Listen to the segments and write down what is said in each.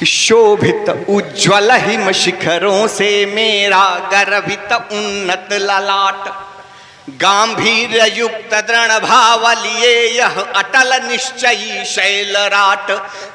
कि शोभित उज्ज्वल हिम शिखरों से मेरा गर्भित उन्नत ललाट, गांभीर्य युक्त दृढ़ भाव लिए यह अटल निश्चयी शैलराट,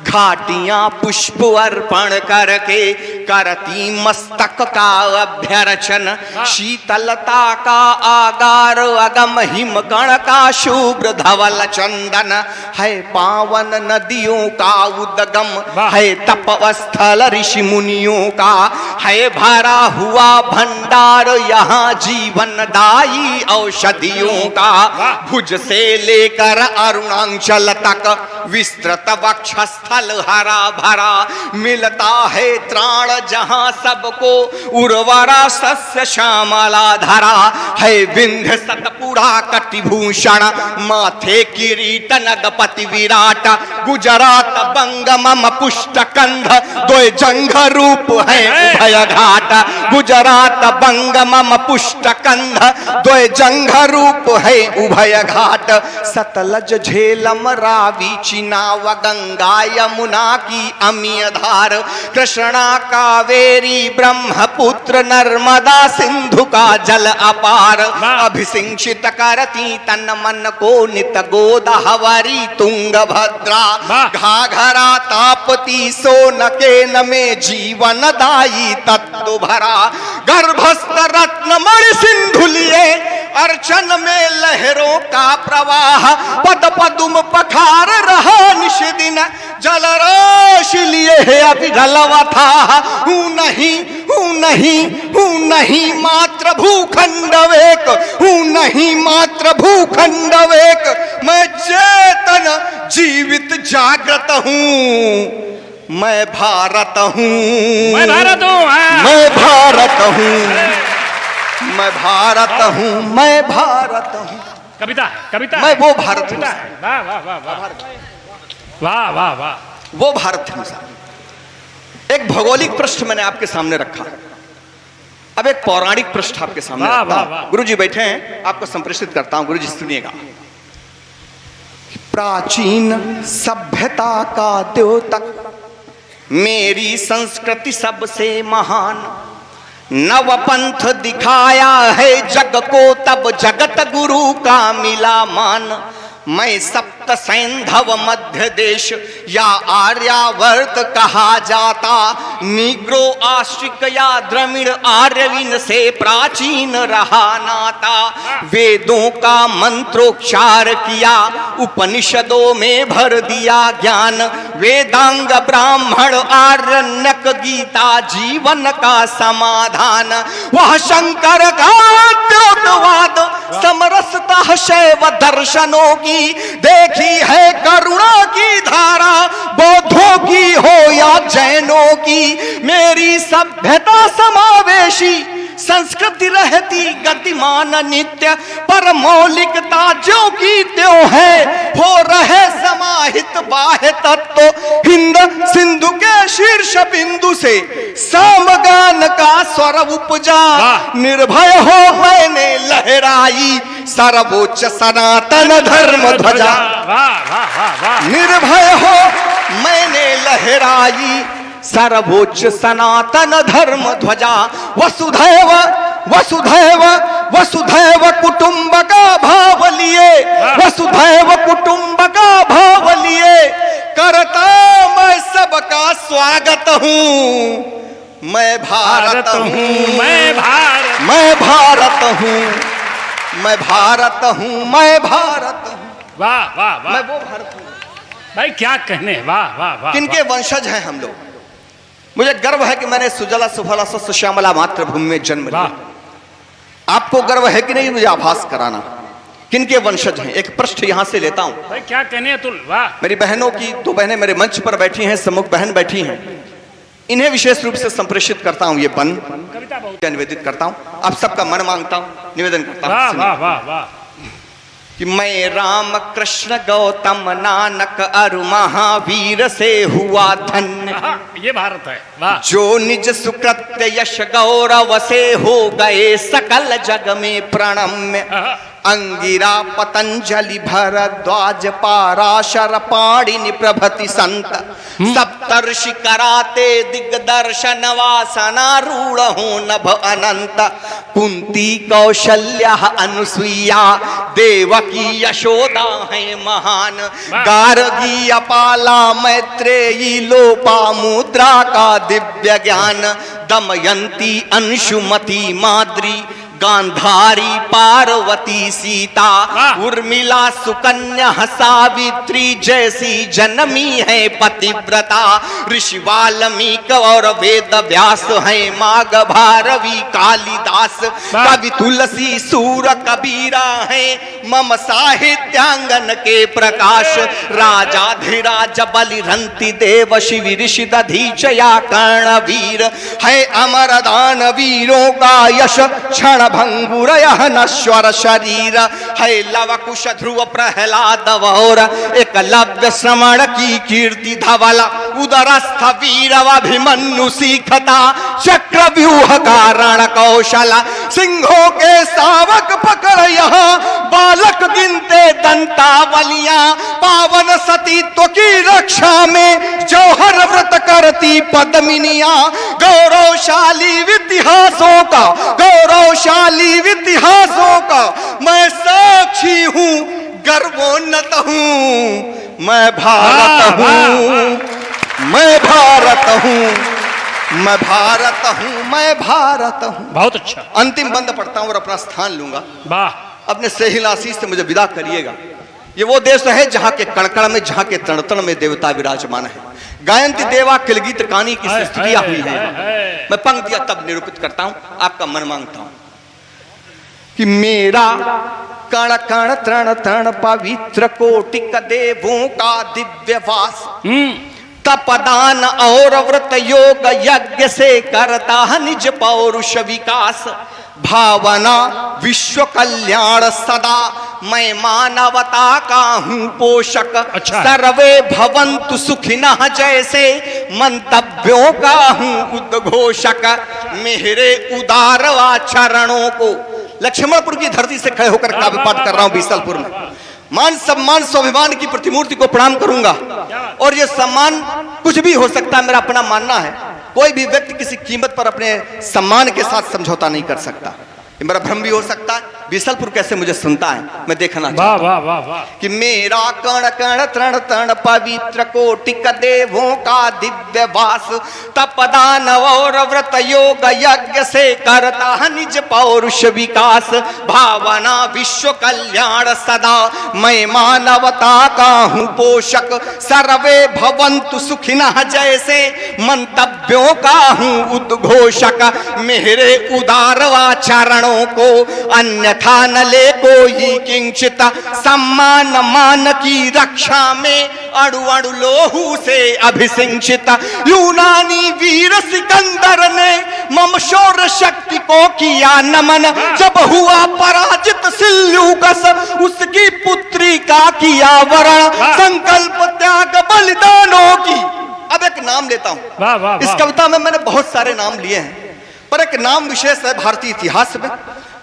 घाटियां पुष्प अर्पण करके करती मस्तक का अभ्यर्चन, शीतलता का आगार अगम हिम कण का शुभ्र धवल चंदन, है पावन नदियों का उद्गम, है तपस्थल ऋषि मुनियों का, है भरा हुआ भंडार यहाँ जीवनदायी औषधियों का, भुज से लेकर अरुणाचल तक विस्तृत वक्षस्थल हरा भरा, मिलता है त्राण जहां सबको उर्वरा सस्य श्यामला धरा, है विंध्य सतपुड़ा कटिभूषण, माथे किरीट नगपति विराट, गुजरात बंग मम पुष्ट कंध, दो जंघ रूप है उभय घाट, गुजरात बंग मम पुष्ट कंध, दो जंघ रूप है उभय घाट, सतलज झेलम रावी चिनाव गंगा यमुना की अमीय धार, कृष्णा कावेरी ब्रह्मपुत्र नर्मदा सिंधु का जल अपार, अभिसिंचित करती तन मन को नित गोदावरी तुंग भद्रा, घाघरा तापती सोन केन में जीवन दायी तत्व भरा, गर्भस्थ रत्न मणि सिंधु लिए अर्चन में लहरों का प्रवाह, पद पदुम पखार रहा निश दिन, जल राशि लिए है अविरलवा था, हूँ नहीं मात्र भूखंड वेक, हूँ नहीं मात्र भूखंड वेक, मैं चेतन जीवित जागृत हूँ, मैं भारत हूँ, मैं भारत हूँ, मैं भारत हूँ, मैं भारत हूँ, मैं भारत हूँ। कविता है, कविता मैं वो भारत हूँ, वाह वाह वाह वाह वाह वाह वाह, वो भारत हूँ साहब। एक भौगोलिक पृष्ठ मैंने आपके सामने रखा, अब एक पौराणिक पृष्ठ आपके सामने वाह, रखता वाह, हूं। वाह। गुरुजी बैठे हैं, आपको संप्रेषित करता हूं। गुरुजी सुनिएगा। प्राचीन सभ्यता का द्योतक, मेरी संस्कृति सबसे महान, नवपंथ दिखाया है जग को तब जगत गुरु का मिला मान, मैं सप्त सैंधव मध्य देश या आर्यावर्त कहा जाता, निग्रो आश्रिक या द्रविड़ आर्यविन से प्राचीन रहा नाता, वेदों का मंत्रोच्चार किया उपनिषदों में भर दिया ज्ञान, वेदांग ब्राह्मण आरण्यक गीता जीवन का समाधान, वह शंकर का द्योतवाद समरसता शैव दर्शनों की, देखी है करुणा की धारा बौद्धों की हो या जैनों की, मेरी सभ्यता समावेशी संस्कृति रहती गतिमान नित्य, पर मौलिकता जो की त्यों है, हो रहे समाहित बाह्य तत्व, हिंद सिंधु के शीर्ष बिंदु से सामगान का स्वर उपजा, निर्भय हो मैंने लहराई सर्वोच्च सनातन धर्म ध्वजा, निर्भय हो मैंने लहराई सर्वोच्च सनातन धर्म ध्वजा, वसुधैव वसुधैव वसुधैव कुटुंब का भाव लिए, वसुधैव कुटुंब का भाव लिए, करता मैं सबका स्वागत हूँ, मैं भारत हूँ, मैं भारत, मैं भारत हूँ, मैं भारत हूँ, मैं भारत हूँ। वाह वाह वाह, मैं वो भारत हूँ भाई, क्या कहने, वाह वाह वाह। किनके वंशज हैं हम लोग। मुझे गर्व है कि मैंने सुजला सुफला सस्य श्यामला मातृभूमि में जन्म लिया। आपको गर्व है कि नहीं मुझे आभास कराना किनके वंशज हैं। एक पृष्ठ यहां से लेता हूं भाई, क्या कहने अतुल, वाह। मेरी बहनों की, दो बहनें मेरे मंच पर बैठी हैं, सम्मुख बहन बैठी हैं, इन्हें विशेष रूप से संप्रेषित करता हूं। ये बन कविता बहुत निवेदित करता हूं, आप सबका मन मांगता हूं, निवेदन करता वाह हूं वाह वाह वाह, कि मैं राम कृष्ण गौतम नानक अरु महावीर से हुआ धन्य, ये भारत है, वाह। जो निज सुकृत्य यश गौरव से हो गए सकल जग में प्रणम्य, अंगिरा पतंजलि भरद्वाज पाराशर पाणिनि प्रभृति संत सप्तर्षि कराते दिग्दर्शन वासनारूढ़ हो नभ अनंत कुंती कौशल्या अनुसुईया देवकी यशोदा है महान गार्गी अपाला मैत्रेयी लोपा मुद्रा का दिव्य ज्ञान दमयंती अंशुमती माद्री गांधारी पार्वती सीता उर्मिला सुकन्या सावित्री जैसी जन्मी है पतिव्रता ऋषि वाल्मीकि और वेद व्यास है माघ भारवी कालिदास कवि तुलसी सूर कबीरा है मम साहित्यांगन के प्रकाश राजाधिराज बलिरंति देव शिव ऋषि दधीचया कर्णवीर है अमर दान वीरों का यश क्षण भंगुरय नश्वर शरीर है लव कुश ध्रुव प्रहलाद और एकलव्य श्रमण की कीर्ति धवल उदरस्थ वीर अभिमन्यु सीखता चक्र व्यूह कारण कौशल सिंहों के शावक पकड़ यहाँ बालक गिनते दंतावलियां पावन सतीत्व की रक्षा में जौहर व्रत करती पद्मिनियां गौरवशाली इतिहासों का इतिहासों का मैं साक्षी हूँ गर्वोन्नत हूँ मैं भारत हूँ मैं भारत हूँ मैं भारत हूँ मैं भारत हूँ। बहुत अच्छा। अंतिम बंद पढ़ता हूँ और अपना स्थान लूंगा। वाह। अपने सहिल आशीष से मुझे विदा करिएगा। ये वो देश है जहाँ के कणकण में जहाँ के तण तण में देवता विराजमान है। गायंती देवा किलगीत कानी की स्तुतियां हुई है। मैं पंक्तियां तब निरूपित करता हूं आपका मन मांगता हूं कि मेरा कण कण तृण तृण पवित्र कोटिक देवों का दिव्य वास तपदान और व्रत योग यज्ञ से करता है निज पौरुष विकास भावना विश्व कल्याण सदा मैं मानवता का हूँ पोषक। अच्छा। सर्वे भवन्तु सुखिनः जैसे मंतव्यों का हूँ उद्घोषक मेरे उदार आचरणों को लक्ष्मणपुर की धरती से खड़े होकर काव्य पाठ कर रहा हूँ बीसलपुर में मान सम्मान स्वाभिमान की प्रतिमूर्ति को प्रणाम करूंगा और ये सम्मान कुछ भी हो सकता है मेरा अपना मानना है कोई भी व्यक्ति किसी कीमत पर अपने सम्मान के साथ समझौता नहीं कर सकता ये मेरा भ्रम भी हो सकता है बीसलपुर कैसे मुझे सुनता है मैं देखना चाहता हूं कि मेरा कण कण तृण तृण पवित्र कोटिक देवों का दिव्य वास तपदान और व्रत योग यज्ञ से करता है निज पौरुष विकास भावना विश्व कल्याण सदा मैं मानवता का हूँ पोषक सर्वे भवन्तु सुखिनः जैसे मंतव्यों का हूँ उद्घोषक मेरे उदार आचरणों को अन्यथा न ले कोई किंचित सम्मान मान की रक्षा में अणु अणु लोहू से अभिसिंचित यूनानी वीर सिकंदर ने मम शौर्य शक्ति को किया नमन जब हुआ पराजित सिल्यूकस उसकी पुत्री का किया वरण संकल्प त्याग बलिदानों की। अब एक नाम लेता हूं इस कविता में मैंने बहुत सारे नाम लिए हैं पर एक नाम विशेष है भारतीय इतिहास में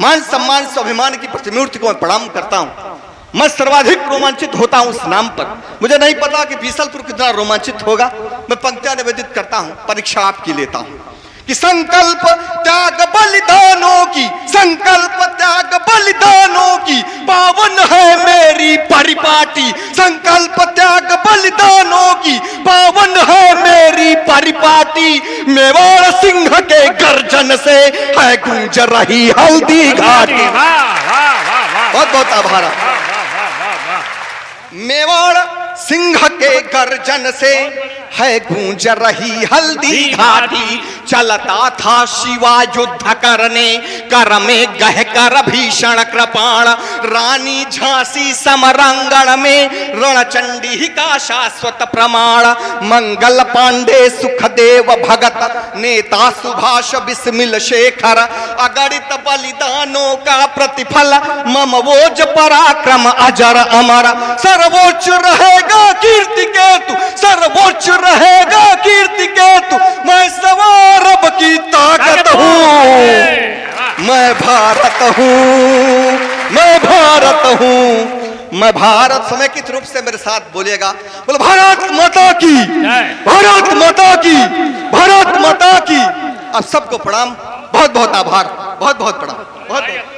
मान सम्मान स्वाभिमान की प्रतिमूर्ति को मैं प्रणाम करता हूं मैं सर्वाधिक रोमांचित होता हूं उस नाम पर मुझे नहीं पता कि बीसलपुर कितना रोमांचित होगा मैं पंक्तियां निवेदित करता हूं परीक्षा आपकी लेता हूं कि संकल्प त्याग बलिदानों की संकल्प त्याग बलिदानों की पावन है मेरी परिपाटी संकल्प त्याग बलिदानों की पावन है मेरी परिपाटी मेवाड़ सिंह के गर्जन से है गूंज रही हल्दी घाटी। बहुत बहुत आभार। मेवाड़ सिंह के गर्जन से है गूंज रही हल्दी घाटी चलता था शिवा युद्ध करने कर में गह कर भीषण कृपाण रानी झांसी समरांगण में रणचंडी का शाश्वत प्रमाण मंगल पांडे सुखदेव भगत नेता सुभाष बिस्मिल शेखर अगणित बलिदानों का प्रतिफल मम वोज पराक्रम अजर अमर सर्वोच्च रहेगा कीर्ति केतु सर्वोच्च रहेगा कीर्ति केतु मैं सवार अब की ताकत हूँ मैं भारत हूँ मैं भारत मैं भारत समेकित रूप से मेरे साथ बोलिएगा, बोलो भारत माता की, भारत माता की, भारत माता की। आप सबको प्रणाम, बहुत बहुत आभार, बहुत बहुत प्रणाम, बहुत बहुत।